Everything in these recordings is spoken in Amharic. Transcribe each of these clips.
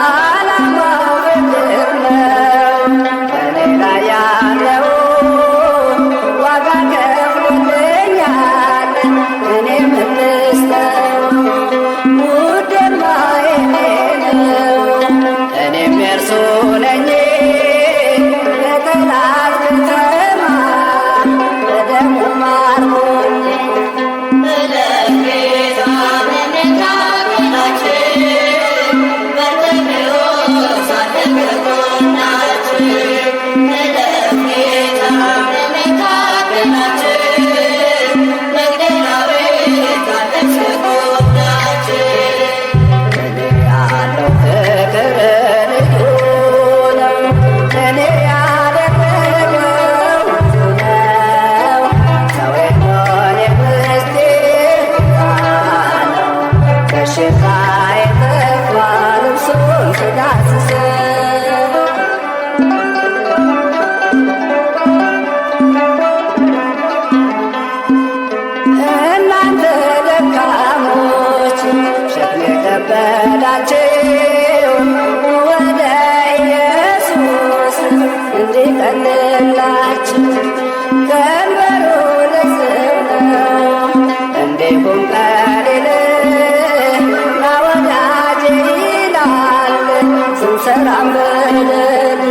ዓላማው ፍቅር ነው በኔ ላይ ያለው ዋጋ ከፍሎልኛል እኔ ምን ልስጠው ውዴማ የኔ ነው እኔም የእርሱ ነኝ የጠላት ከተማ በደሙ ማርኮኝ እናንተ ደካሞች ሸክም የከበዳችሁ ወደ ኢየሱስ እንዲቀልላችሁ ቀንበሩ ልዝብ ነው እንዲሁም ቀሊል ና ወዳጄ ይላል ስንሰራም በደል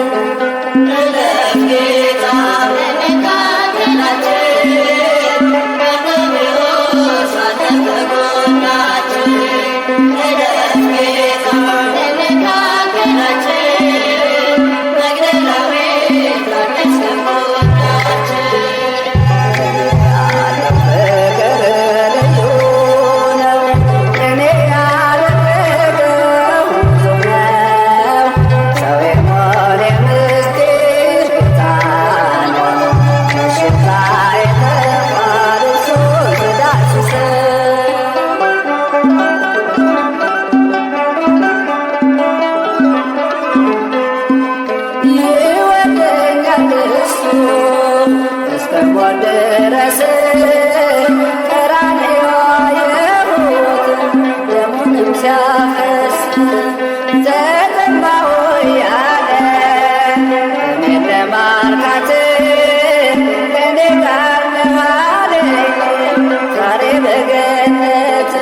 ድረስ ቀራንዮ አየሁት ደሙንም ሲያፈስ ተጠማሁ እያለ እኔን ለማርካት ከእኔ ጋር ነህ አለኝ ዛሬ በገነት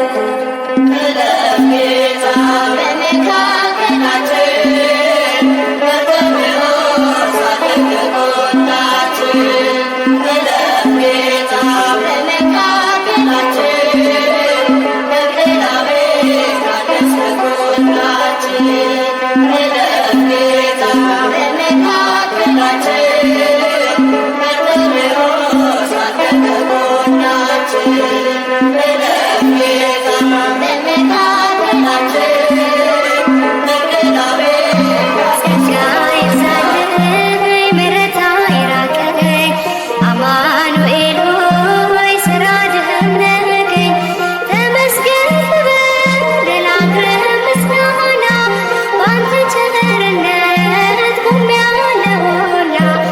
Yeah.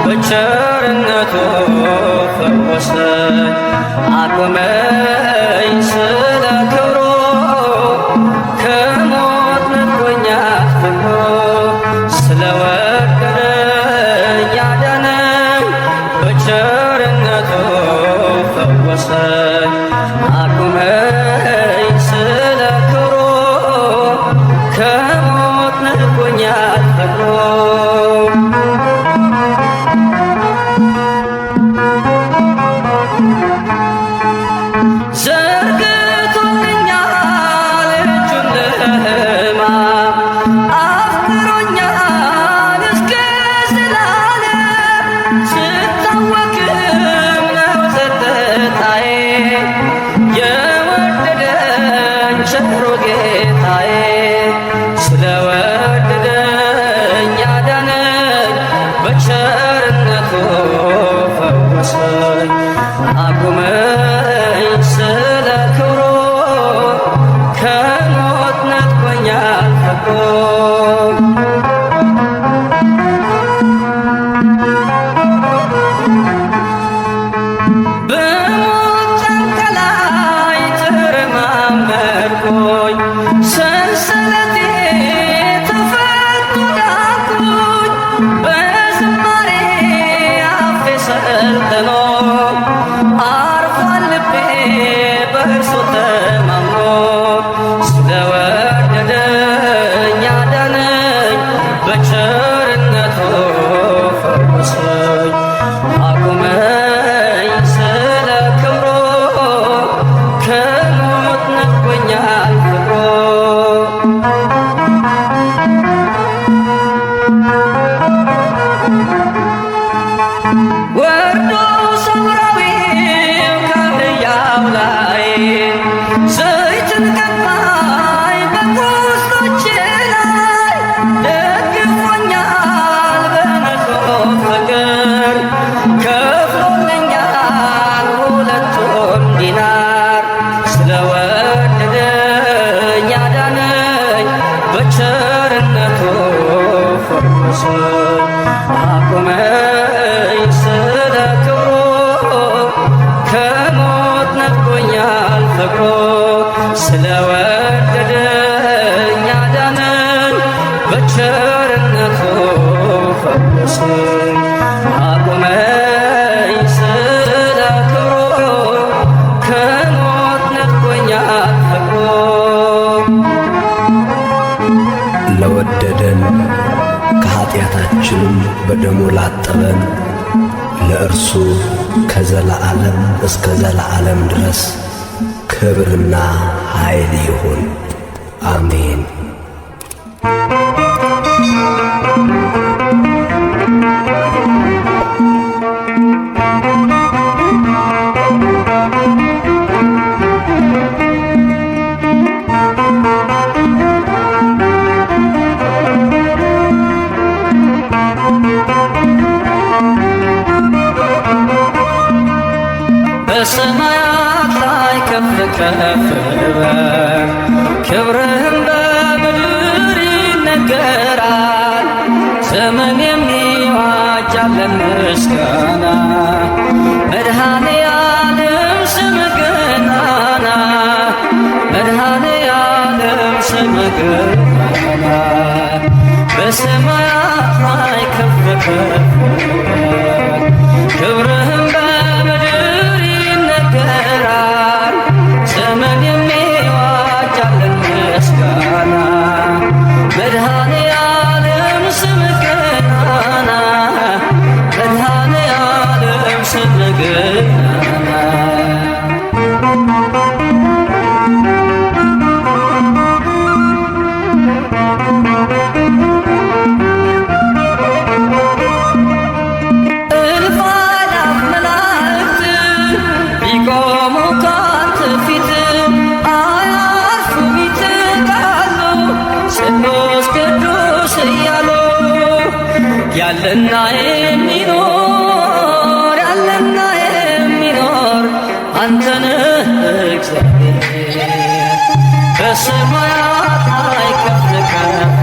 በቸርነቱ ፈወሰኝ አቆመኝ ስለ ክብሩ ከሞት ነጥቆኛል ፍቅሩ ስለወደደኝ አዳነኝ በቸርነቱ ፈወሰኝ አቆመኝ ስለ ክብሩ ከሞት ነጥቆኛል ፍቅሩ ቸሩ ጌታዬ ስለወደደኝ አዳነኝ በቸርነቱ ፈወሰኝ አቁመኝ ስለ ክብሩ ከሞት ነጥቆኛል ፍቅሩ ሰንሰለቴ ተፈቶ ዳንኩኝ በዝማሬ አፌ ሰልጥኖ አርፏል ልቤ በእርሱ ተማምኖ ስለወደደኝ አዳነኝ በቸርነቱ ፈወሰኝ አቁመኝ ስለ ክብሩ ከሞት ነጥቆኛል ፍቅሩ ወርዶ ሰውራዊው ከአህያው ላይ ዘይትን ቀባኝ በቁስሎቼ ላይ ደግፎኛል በንጹሕ ፍቅር ከፍሎልኛል ሁለቱን ዲናር ስለወደደኝ አዳነኝ በቸርነቱ ፈወሰኝ አቆመኝ ስለ ክብሩ ከሞት ነጥቆኛል ፍቅሩ ስለወደደኝ አዳነኝ በቸርነቱ ፈወሰኝ አቆመኝ ስለ ክብሩ ከሞት ነጥቆኛል ፍቅሩ ለወደደን ከኀጢአታችንም በደሙ ላጠበን ለእርሱ ከዘላዓለም እስከ ዘላዓለም ድረስ ክብርና ኃይል ይሁን፣ አሜን። በሰማያት ላይ ከፍ ከፍ በል ክብርህም በምድር ይነገራል። ዘመን የሚዋጃለን ምስጋና መድኃኔ ዓለም ስምህ ገናና መድኃኔ ዓለም ስምህ ገናና በሰማያት ላይ ከፍ ከፍ በል ክብርህም በምድር ይነገራል። ዘመን የሚዋጃለን ምስጋና መድኃኔ ዓለም ስምህ ገናና መድኃኔ ዓለም ስምህ ገናና ያለና የሚኖር ያለና የሚኖር አንተነህ እግዚአብሔር በሰማያት ላይ ከፍ ከፍ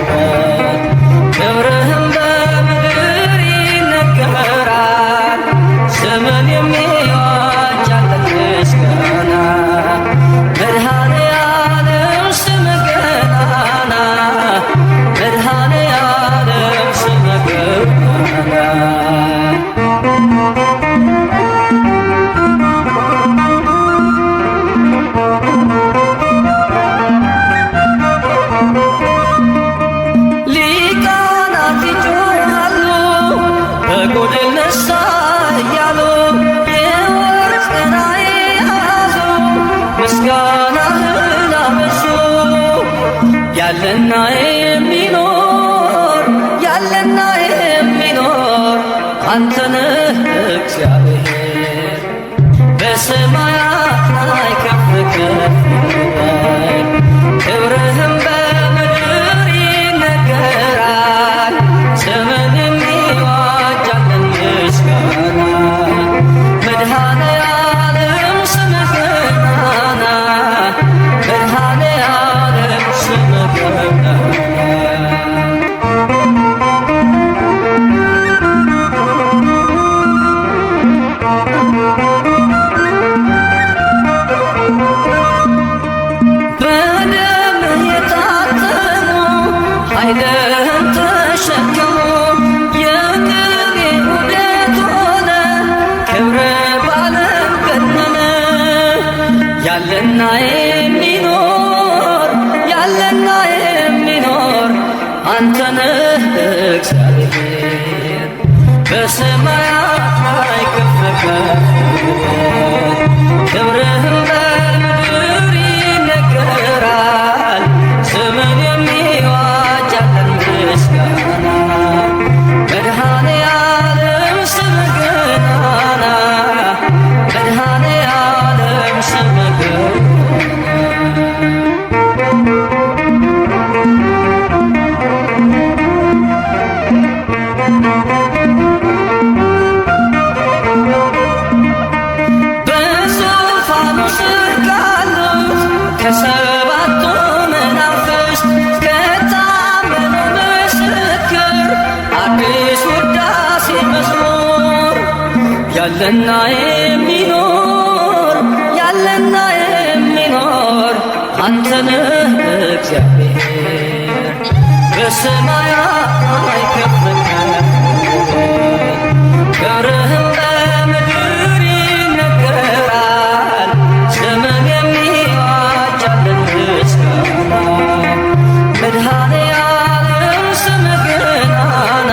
በል ክብርህም በምድር ይነገራል። ጎድል ነሳ እያሉ የወርቅ ራእይ ያዙ ምስጋናህን አበዙ። ያለና የሚኖር ያለና የሚኖር አንተ ነህ እግዚአብሔር በሰማያት ላይ ከፍ ከፍ ይላል ክብርህም በምድር ይነገራል። ዘመን የሚዋጃለን ምስጋና መድኃኔ ዓለም ስምህ ገናና መድኃኔ ዓለም ስምህ ገናና ኃይልህን ተሸክሞ የቅኔ ውደት ሆነ ክብር ባለም ገነነ። ያለና የሚኖር ያለና የሚኖር አንተ ነህ እግዚአብሔር በሰማያት ላይ ከፍ ከፍ ክብርህም በምድር ይነገራል። ዘመን የሚዋጃለን ምስጋና መድኃኔ ዓለም ስምህ ገናና መድኃኔ ዓለም ስምህ በዙፋኑ ስር ካሉት ከሰባቱ መናፍስት ከታመኑ ምስክር አዲስ ውዳሴ መዝሙር ያለና የሚኖር ያለና የሚኖር አንተ ነህ እግዚአብሔር በሰማያት ላይ ከፍ ከፍ ክብርህም በምድር ይነገራል። ዘመን የሚዋጃለን ምስጋና መድኃኔ ዓለም ስምህ ገናና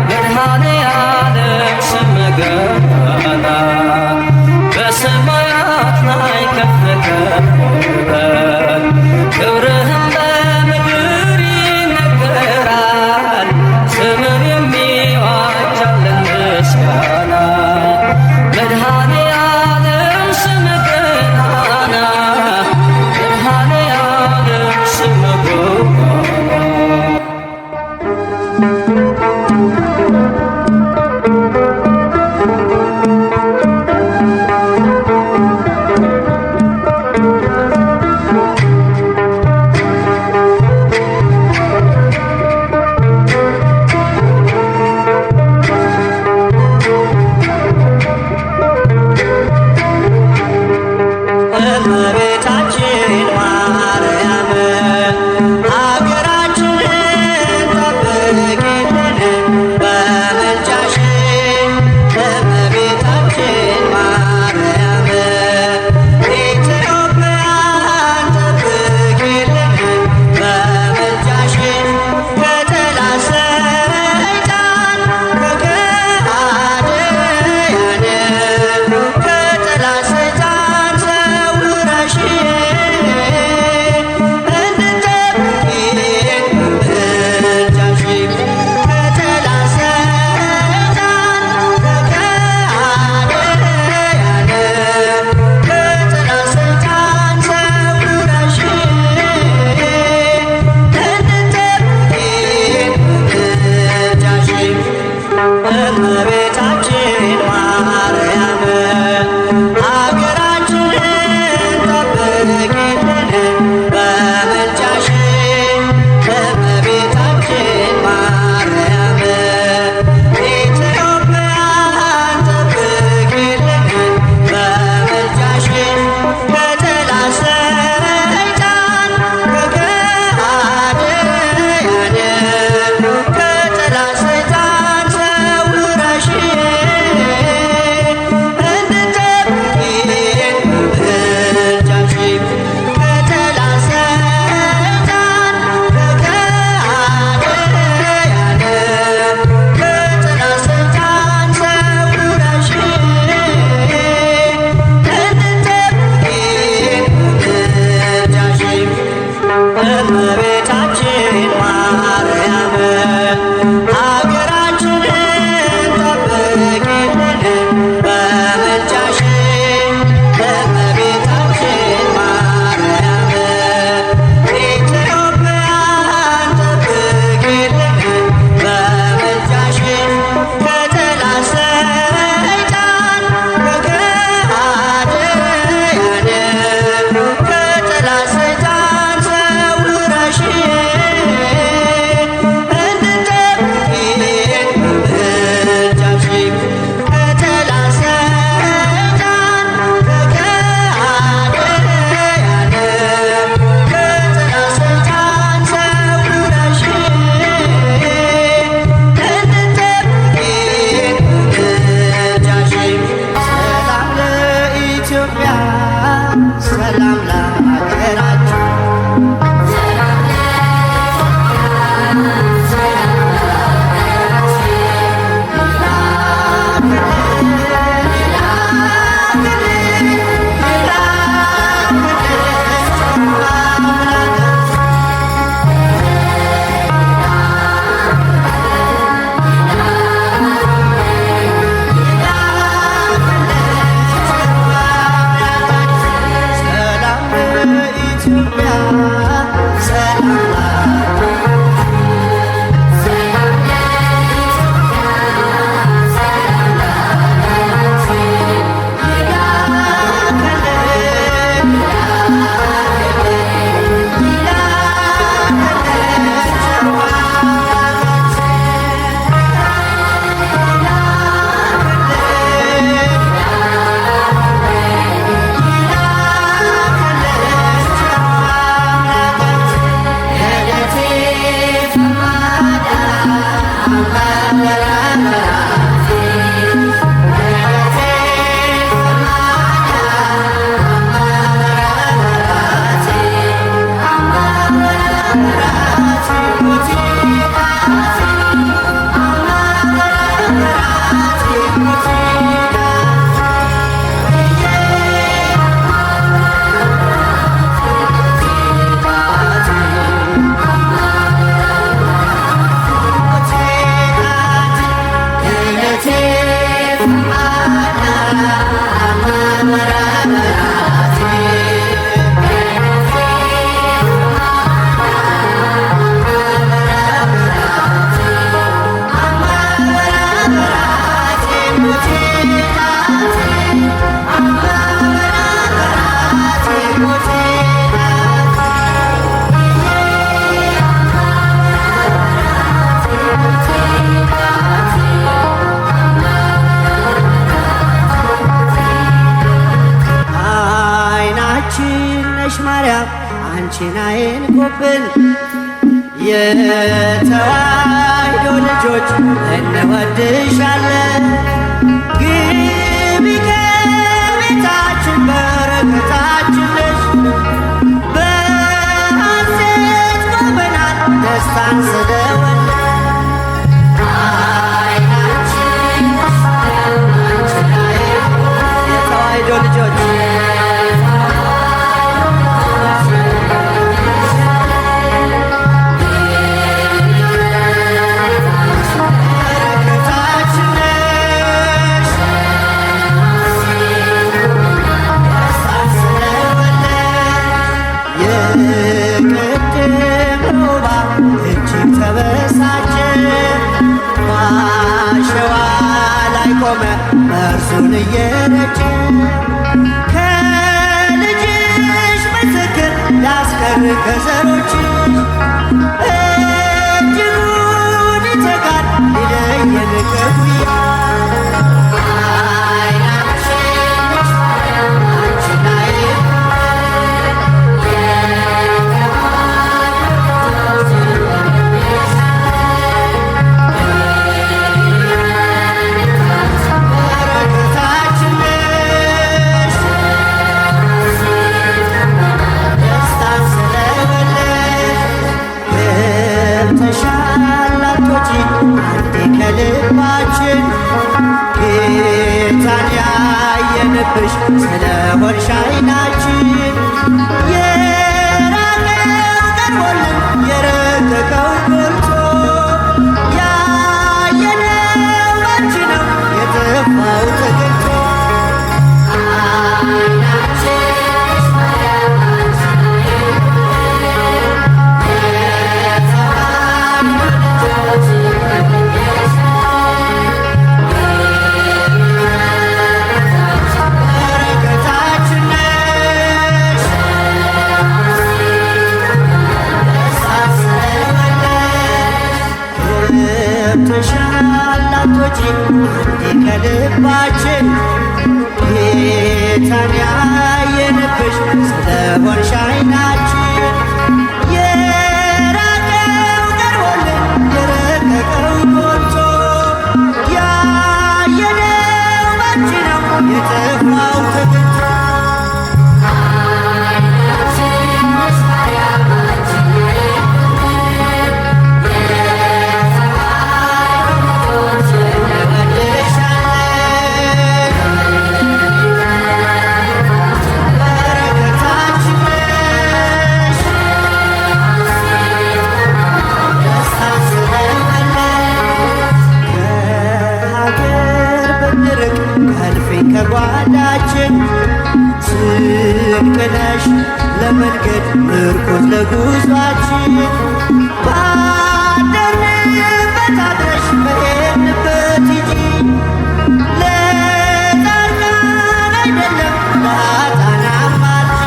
መድኃኔ ዓለም ስምህ ገናና በሰማያት ላይ ከፍ ከፍ በል ክብርህም በምድር ይነገራል። ዘመን የሚዋጃለን ምስጋና መድኃኔ ዓለም ስምህ ገናና መድኃኔ ዓለም ስምህ ገናና እመቤታችን ማርያም አገራችንን ጠብቂልን በምልጃሽ። እመቤታችን ማርያም ኢትዮጵያን ጠብቂልን በምልጃሽ። ከጠላት ሰይጣን ከከሃዲያን ከጠላት ሰይጣን ሰውረሽ እንድትጠብቂን በምልጃሽ። ከጠላት ሰይጣን ከከሃዲያን ከጠላት ሰይጣን ሰውረሽ እንድትጠብቂን በምልጃሽ። እመቤታችን ማርያም አገራችንን ጠብቂልን በምልጃሽ። እመቤታችን ማርያም ኢትዮጵያን ጠብቂልን በምልጃሽ። ከጠላት ሰይጣን ከከሃዲያን ከጠላት ሰይጣን ሰውረሽ አንቺን አይንኩብን። የተዋሕዶ ልጆች እንወድሻለን። ግቢ ከቤታችን በረከታችን ነሽ። በሐሴት ቆመናል ደስታን ስለወለድን። የተዋሕዶ ልጆች እርሱን እየረጨ ከልጅሽ ምስክር ላስቀር ከዘሮችሽ እጅጉን ይተጋል ሊለየን ከጉያ ከልባችን ጌታን ያየንብሽ ስለሆንሽ ዓይናችን የራቀው ቀርቦልን የረቀቀው ጎልቶ ያየነው ባንቺ ነው የጠፋው ተገኝቶ ሻላቶች ከልባችን ጌታን ያየንብሽ ስለሆንሽ ዓይናችን የራቀው ቀርቦልን የረቀቀው ጎልቶ ያየነው ባንቺ ነው የጠፋው ተገኝቶ ከጓዳችን ስንቅ ነሽ ለመንገድ ምርኩዝ ለጉዟችን ባደርንበት አድረሽ በሄድንበት ሂጂ ለጻድቃን አይደለም ለኃጥአን አማልጂ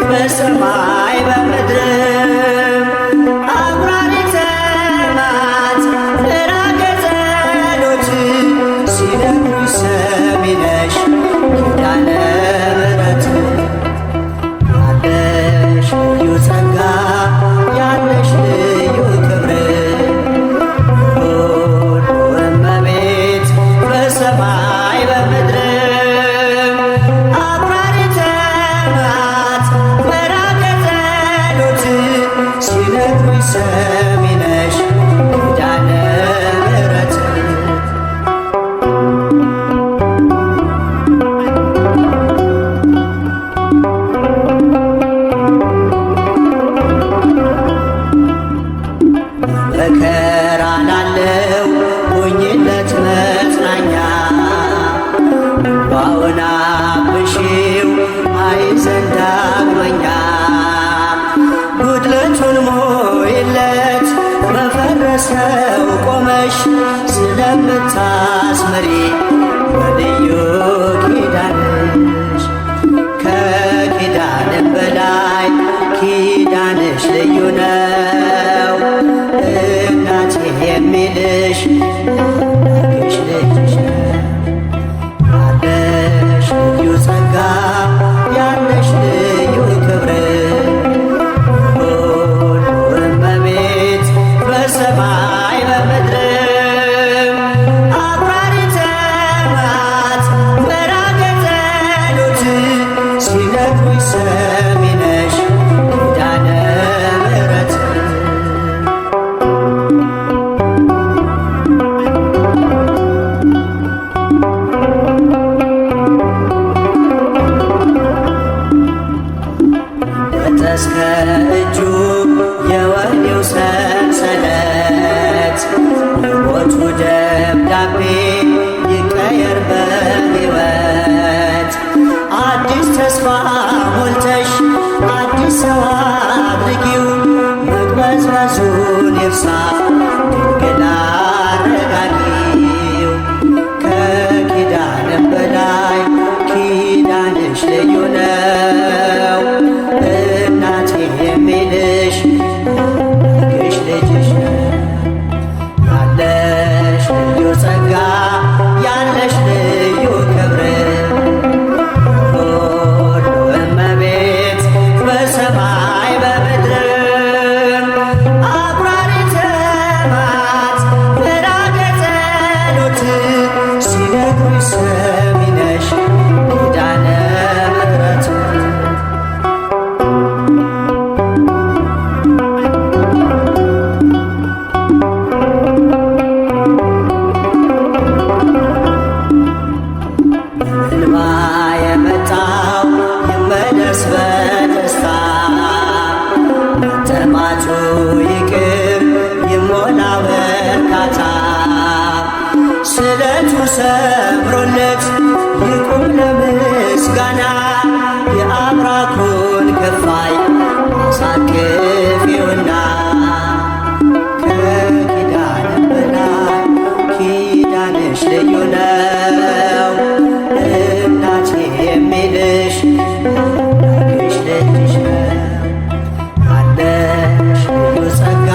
በሰማይ በምድር አቁራሪተ መዓት ምሕረተ ጸሎት ሲነግሩኝ ሰሚ ነሽ ኪዳነ ምሕረት ያለሽ ልዩ ጸጋ ያለሽ ልዩ ክብር እመቤት በሰማይ በምድር ሲነግሩኝ ሰሚ ነሽ ኪዳነ ምሕረት መከራ ላለው ሆኝለት መጽናኛ እንባውን አብሺው አይዘን ዳግመኛ ጉድለቱ የምታስምሪ በልዩ ኪዳንሽ ከኪዳንም በላይ ኪዳንሽ ልዩ ነው። እናቴ የሚልሽ አምላክሽ ልጅሽ ነው። ያለሽ ልዩ ጸጋ ያለሽ ልዩ ክብር ሁሉ እመቤት በሰማይ በምድርም አቁራሪተ መዓት ምሕረተ ጸሎት ሲነግሩኝ ሰሚ ነሽ ኪዳነ ምሕረት እስከ እጁ የወህኒው ሰንሰለት የሞቱ ደብዳቤ ይቀየር በሕይወት አዲስ ተስፋ ሞልተሽ አዲስ ሰው አድርጊው መቅበዝበዙን ይርሳ ድንግል አረጋጊው ከኪዳንም በላይ ኪዳንሽ ልዩ ነው። እናቴ የሚልሽ አምላክሽ ልጅሽ ነው። ያለሽ ልዩ ጸጋ ያለሽ ልዩ ክብር ሁሉ እመቤት በሰማይ በምድር አቁራሪተ መዓት ምሕረተ ጸሎት ሲነግሩኝ ሰሚ ነሽ ኪዳነ ምሕረት እንባ የመጣው ይመለስ በደስታ መጠማቱ ይቅር ይሞላ በርካታ ስለቱ ሰምሮለት ይቁም ለምስጋና የአብራኩን ክፋይ አሳቅፊውና ከኪዳንም በላይ ኪዳንሽ ልዩ ነው። እናቴ የሚልሽ አምላክሽ ልጅሽ ነው። ያለሽ ልዩ ጸጋ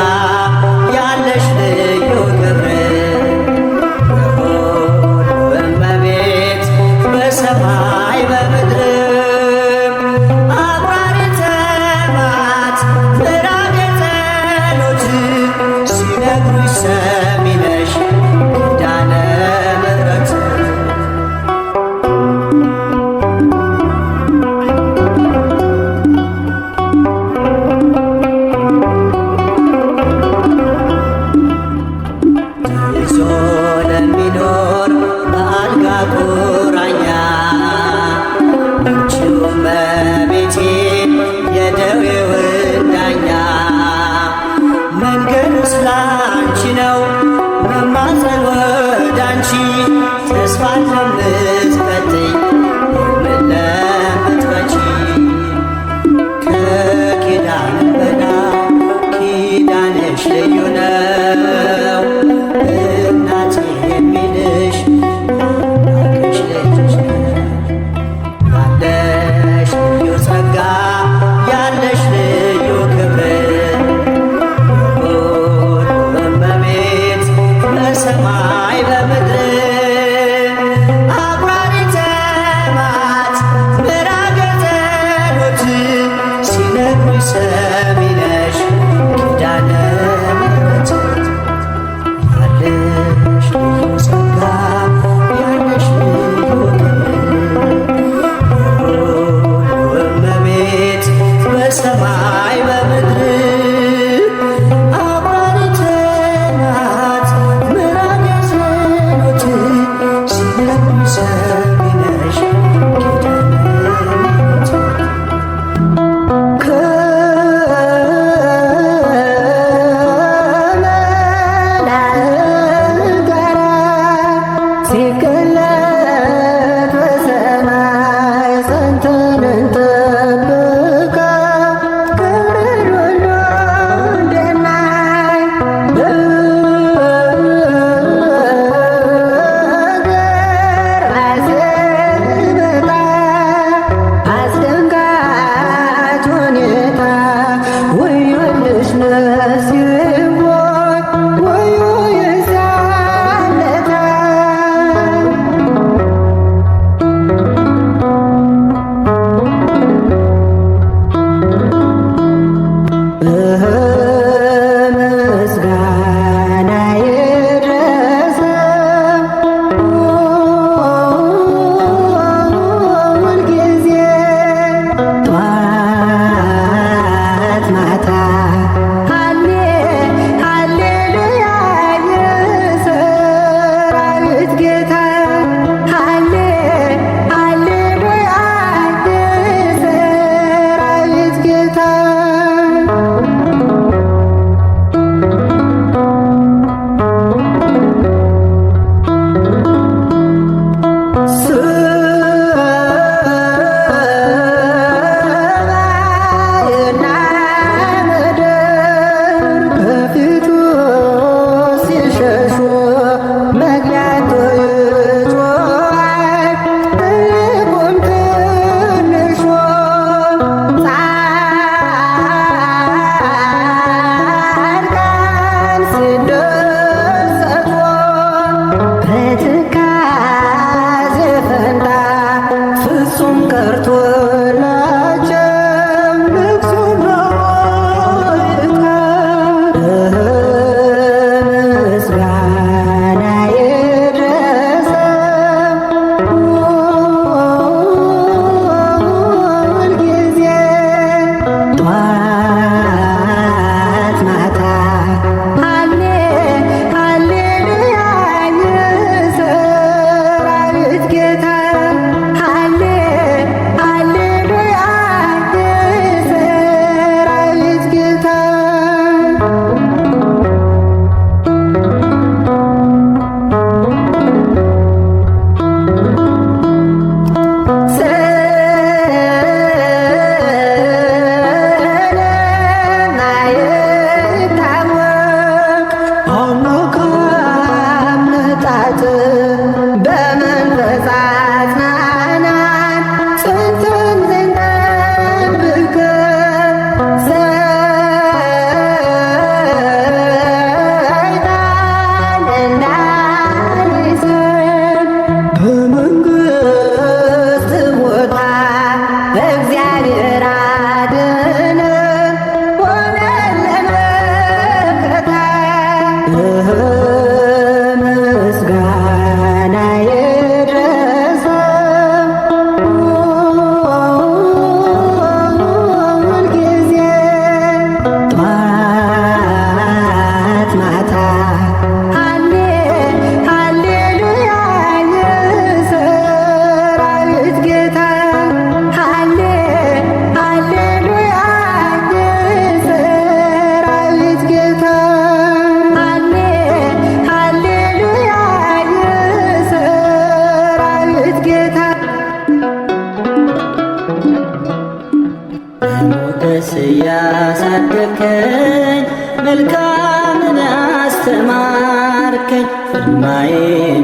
ያለሽ ልዩ ክብር ሁሉ እመቤት በሰማይ በምድር አቁራሪተ መዓት ምሕረተ ጸሎት ሲነግሩኝ ሰሚ ነሽ ኪዳነ ምሕረት ይዞ ለሚኖር በአልጋ ቁራኛ አንቺው እመቤቴ የደዌውን ዳኛ መንገዱስ ላንቺ ነው መማፀን ወዳንቺ ተስፋ ለምትቀጥይ ሕልምን ለምትፈቺ ከኪዳንም በላይ ኪዳንሽ ልዩ ነው። እናቴ የሚልሽ አምላክሽ ልጅሽ ነው። ያለሽ ልዩ ጸጋ ያለሽ ልዩ ክብር ሁሉ እመቤት በሰማይ በምድር አቁራሪተ መዓት ምሕረተ ጸሎት ሲነግሩኝ ሰሚ ነሽ ኪዳነ ምሕረት ያለሽ ልዩ ጸጋ ያለሽ ልዩ ክብር ሁሉ እመቤት በሰማይ በምድር አቁራሪተ መዓት ምሕረተ ጸሎት ሲነግሩኝ ሰሚ ነሽ ኪዳነ ምሕረት ሁልጊዜ ጠዋት ማታ ሃሌ ሃሌሉያ የሰራዊት ጌታ ሃሌ ሃሌሉያ የሰራዊት ጌታ ስለማይታወቅ አምላክ አመጣጥ በመንፈስ አጽናናን ጽንቱን ስንጠብቅ ሰይጣን እንዳይዘን በመንግሥት ቦታ እግዚአብሔር አድነን ሆነን ለመከታ ምስጋና ይድረሰው ሁልጊዜ ጠዋት ማታ ሃሌ ሃሌሉያ የሰራዊት ጌታ ሃሌ ሃሌሉያ የሰራዊት ጌታ ሃሌ ሃሌሉያ የሰራዊት ጌታ በሞገስ ያሳደግከኝ መልካምን ያስተማርከኝ ግርማዬ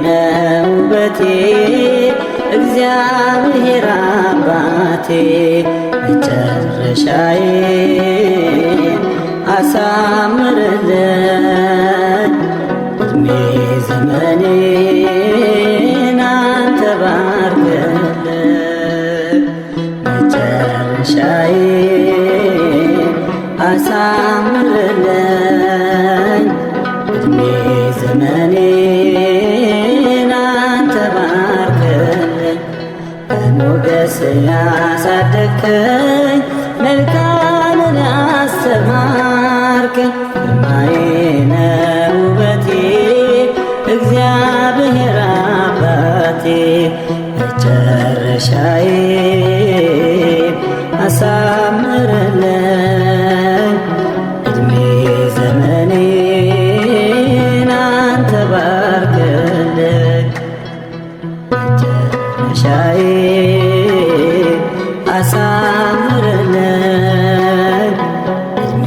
ነው ውበቴ እግዚአብሔር አባቴ መጨረሻዬን አሳምርልኝ እድሜ ዘመኔን አንተ ባርክልኝ መጨረሻዬን አሳምርልኝ እድሜ ዘመኔን አንተ ባርክልኝ በሞገስ ያሳደግከኝ መልካምን ያስተማርከኝ ግርማዬ ነው ውበቴ እግዚአብሔር አባቴ መጨረሻዬን አሳምርልኝ እድሜ ዘመኔን አንተ ባርክልኝ መጨረሻዬን አሳምርልኝ እድሜ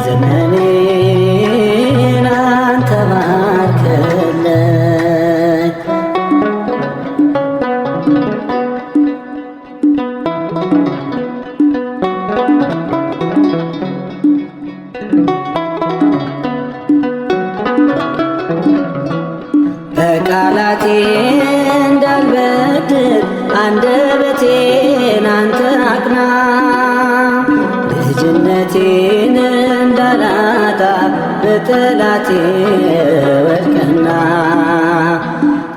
ዘመኔን አንተ ባርክልኝ በቃላቴ እንዳልበድል አንደበቴን አንተ አቅና ልጅነቴን እንዳላጣ በጠላቴ ወድቀና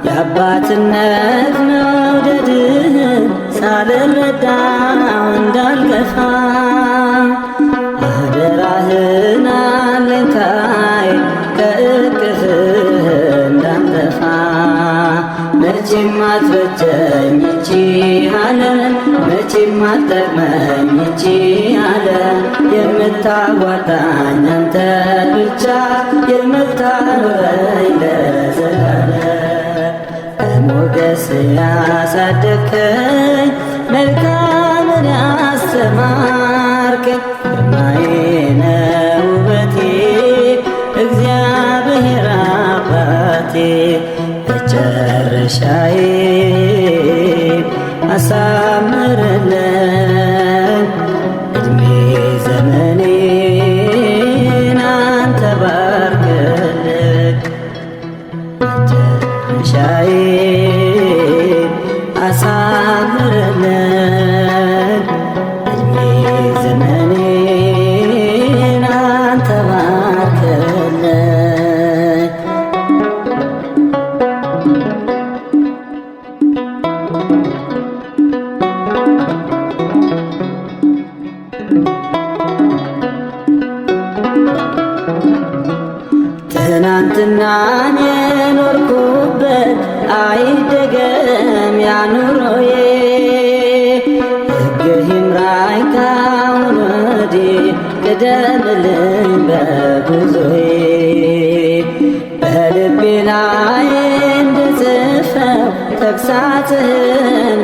የአባትነት መውደድህን ሳልረዳው እንዳልገፋ አደራህን አለኝታዬ ከእቅፍህ እንዳልጠፋ መቼም አትበጀኝ ይቺ ዓለም መቼም አትጠቅመኝ ይቺ ዓለም የምታዋጣኝ አንተ ብቻ የምታኖረኝ ለዘላለም በሞገስ ያሳደግከኝ መልካምን ያስተማርከኝ ግርማዬ ነው ውበቴ እግዚአብሔር አባቴ መጨረሻዬን አሳምርልኝ እድሜ ዘመኔን አንተ ባርክልኝ መጨረሻዬን አሳምርልኝ እድሜ ዘመኔን አንተ ባርክልኝ ያኑሮዬ ሕግህ ይምራኝ ካሁን ወዲህ ቅደምልኝ በጉዞዬ በልቤ ላይ እንድጽፈው ተግሣጽህን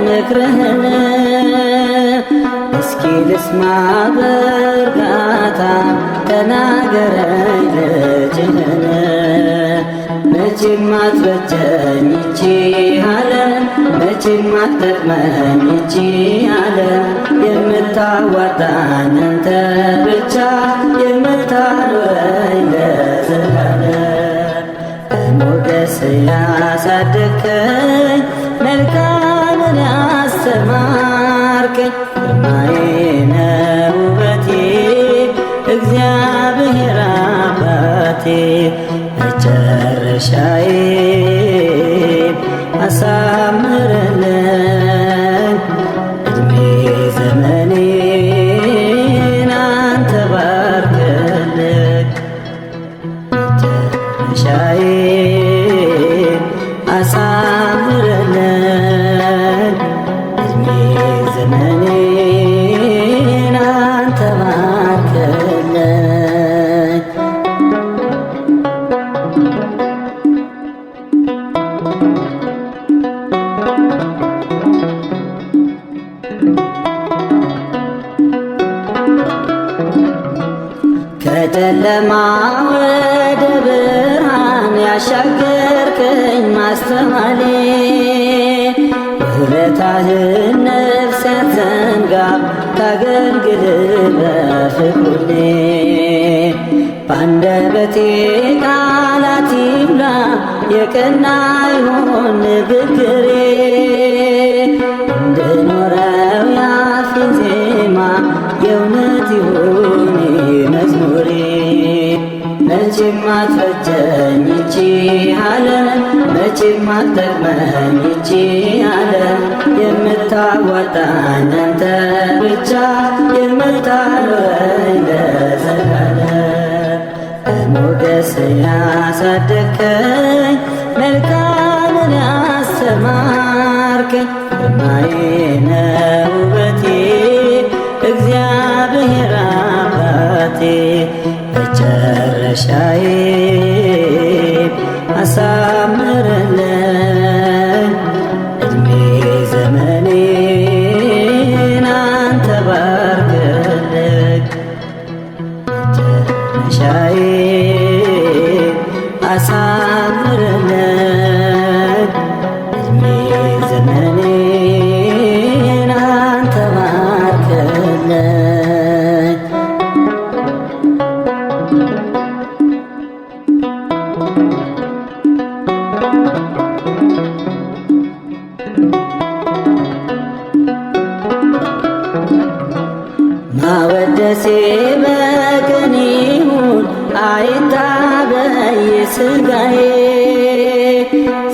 ምክርህን እስኪ ልስማ በእርጋታ ተናገረኝ ልጅህን መቼም አትበጀኝ ይቺ ዓለም መቼም አትጠቅመኝ ይቺ ዓለም የምታዋጣኝ አንተ ብቻ የምታኖረኝ ለዘላለም በሞገስ ያሳደግከኝ መልካምን ያስተማርከኝ ግርማዬ ነህ ውበቴ እግዚአብሔር አባቴ መጨረሻዬን አሳምርልኝ ዕድሜ ዘመኔን አንተ ባርክልኝ መጨረሻዬን አሳምርልኝ ዕድሜ ዘመኔን አንተ ባርክልኝ ከጨለማ ወደ ብርሃን ያሻገርከኝ ማስተዋሌ ውለታህን ነፍስ ያትዘንጋ ታገልግል በፍቅሩሌ በአንደበቴ ቃላት ይብላ የቀና ይሁን ንግግሬ እንድኖረው ያፌን ዜማ የእውነት ይሁን መዝሙሬ መቼም አትፈጀኝ ይቺ ዓለም መቼም አትጠቅመኝ ይቺ ዓለም የምታዋጣኝ አንተ ብቻ የምታኖረኝ ለዘላለም በሞገስ ያሳደግከኝ መልካምን ያስተማርከኝ ግርማዬ ነህ ውበቴ እግዚአብሔር አባቴ መጨረሻዬን አሳምርልኝ ዕድሜ ዘመኔን አንተ ባርክልኝ መጨረሻዬን አሳምርልኝ ዕድሜ ዘመኔን አንተ ባርክልኝ ማወደሴ በቀን ይሁን አይታበይ ሥጋዬ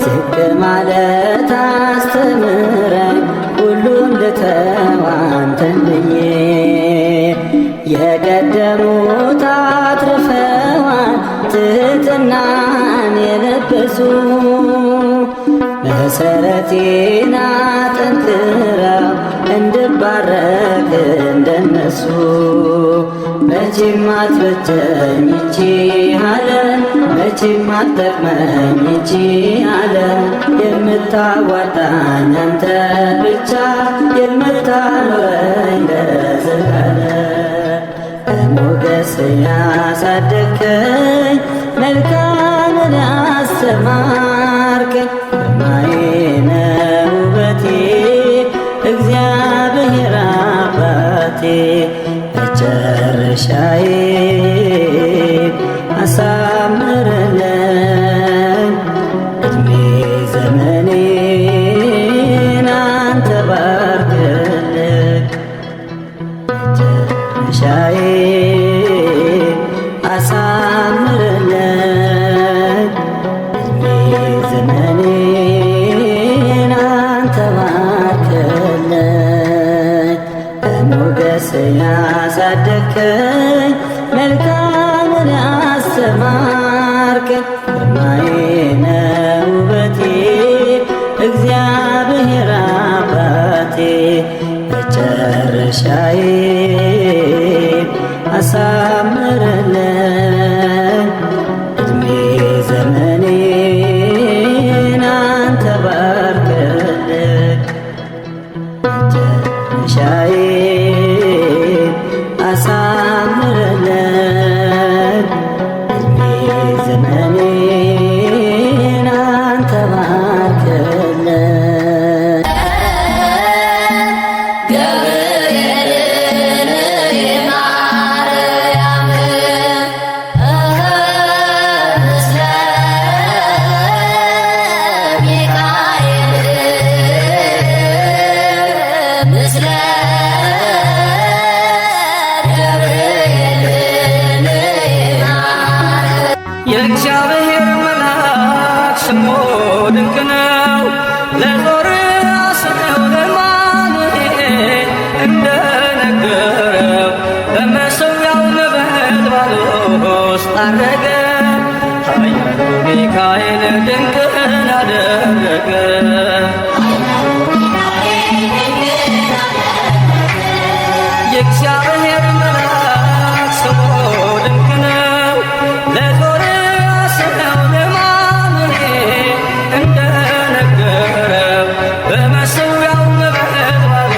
ዝቅ ማለት አስተምረኝ ሁሉን ልተው አንተን ብዬ የቀደሙት አትርፈዋል ትሕትናን የለበሱ መሠረቴን አጠንክረው እንድባረክ እንደነሱ መቼም አትበጀኝ ይቺ ዓለም መቼም አትጠቅመኝ ይቺ ዓለም የምታዋጣኝ አንተ ብቻ የምታኖረኝ ለዘላለም በሞገስ ያሳደግከኝ መልካምን ያስተማርከኝ ግርማዬ ነህ ውበቴ እግዚአብሔር አባቴ መጨረሻዬን አሳምርልኝ ዕድሜ ዘመኔን አንተ ባርክልኝ መጨረሻዬን አሳምርልኝ ዕድሜ ዘመኔን አንተ ባርክልኝ በሞገስ ያሳደግከኝ መልካምን ያስተማርከኝ ግርማዬ ነህ ውበቴ እግዚአብሔር መጨረሻዬን አሳምርልን እድሜ ዘመኔን አንተ ባርክልን መጨረሻዬን አሳምርልን እድሜ ዘመኔን አንተ ባርክልን የእግዚአብሔር መልአክ ስሙ ድንቅ ነው። ለዞር አስነው ለማኑኤል እንደነገረው በመሠዊያው ነበልባል ውስጥ አረገ። ኃያሉ ሚካኤል ድንቅን አደረገ። የእግዚአብሔር መልአክ ስሙ ድንቅ ነው። ለዞር አስነው ለማኑኤል እንደነገረው በመሠዊያው ነበልባል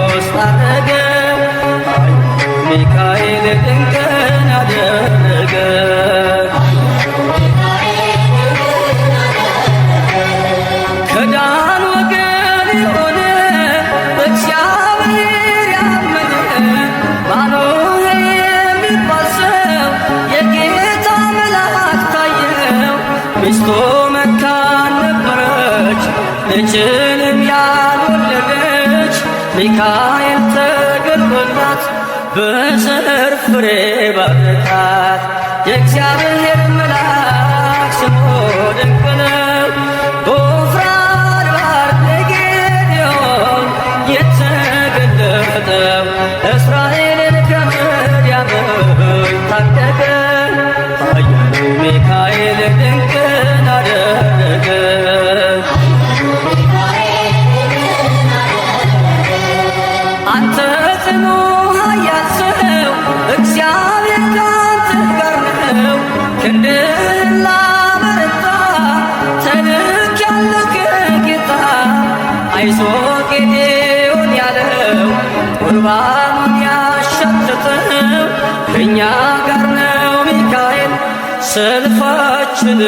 ውስጥ አረገ። ኃያሉ ሚካኤል ድንቅን አደረገ። ከዳን ወገን የሆነ በእግዚአብሔር ያመነ ማኑሄ የሚባል ሰው የጌታ መልአክ ታየው። ሚስቱ መካን ነበረች፣ ልጅንም ያልወለደች። ሚካኤል ተገልጦላት በዘር ፍሬ ባረካት። የእግዚአብሔር መልአክ ስሙ ድንቅ ነው። በወፍራን ባህር ለጌዴዎን የተገለጠው እስራኤልን ከምድያም ታደገ። ኃያሉ ሚካኤል ድንቅን አደረገ። አንተ ጽኑ ኃያል ሰው እግዚአብሔር ካንተ ጋር ነው። ክንድህን ላበረታ ተልኬአለሁ ከጌታ። አይዞህ ጌዴዎን ያለው ቁርባኑን ያሻተተው ከእኛ ጋር ነው ሚካኤል ሰልፋችንን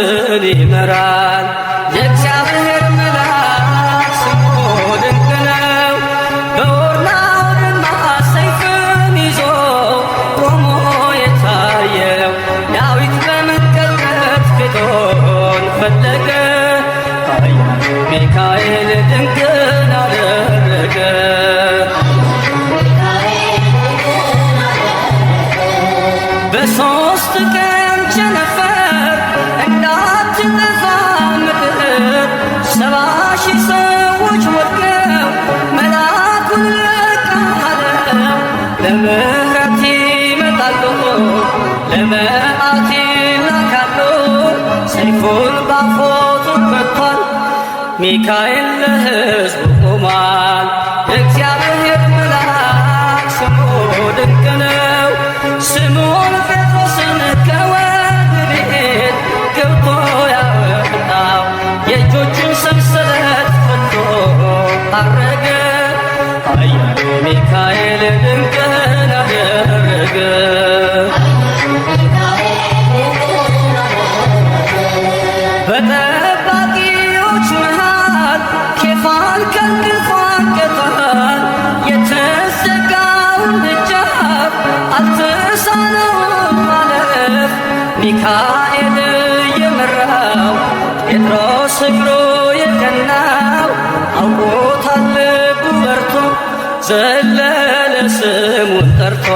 ይመራል። የእግዚአብሔር መልአክ ስሙ ድንቅ ነው። በኦርናው ድማ ሰይፍን ይዞ ቆሞ የታየው ዳዊት በመንቀጥቀጥ ፊቱን ፈለገ። ኃያሉ ሚካኤል ድንቅን አደረገ። በሦስት ቀን ቸነፈር እንዳትጠፋ ምድር 70,000 ሰዎች ወድቀው መልአኩን ልክ አለው። ለምሕረት ይመጣሉ፣ ለመዓት ይላካሉ። ሰይፉን ባፎቱ ከቷል፣ ሚካኤል ለሕዝቡ ቆሟል። የእግዚአብሔር መልአክ ስሙ ድንቅ ነው። ስምዖን ጴጥሮስን ከወህኒ ቤት ገብቶ ያወጣው የእጆቹን ሰንሰለት ፈቶ አረገ። ኃያሉ ሚካኤል ድንቅን አደረገ። በጠባቂዎች መሃል ኬፋን ከእንቅልፉ አንቅቷል። የተዘጋውን ደጃፍ አልተሳነውም ማለፍ። ሚካኤል የመራው ጴጥሮስ እግሩ የቀናው አውቆታል ልቡ በርቶ ዘለለ ስሙን ጠርቶ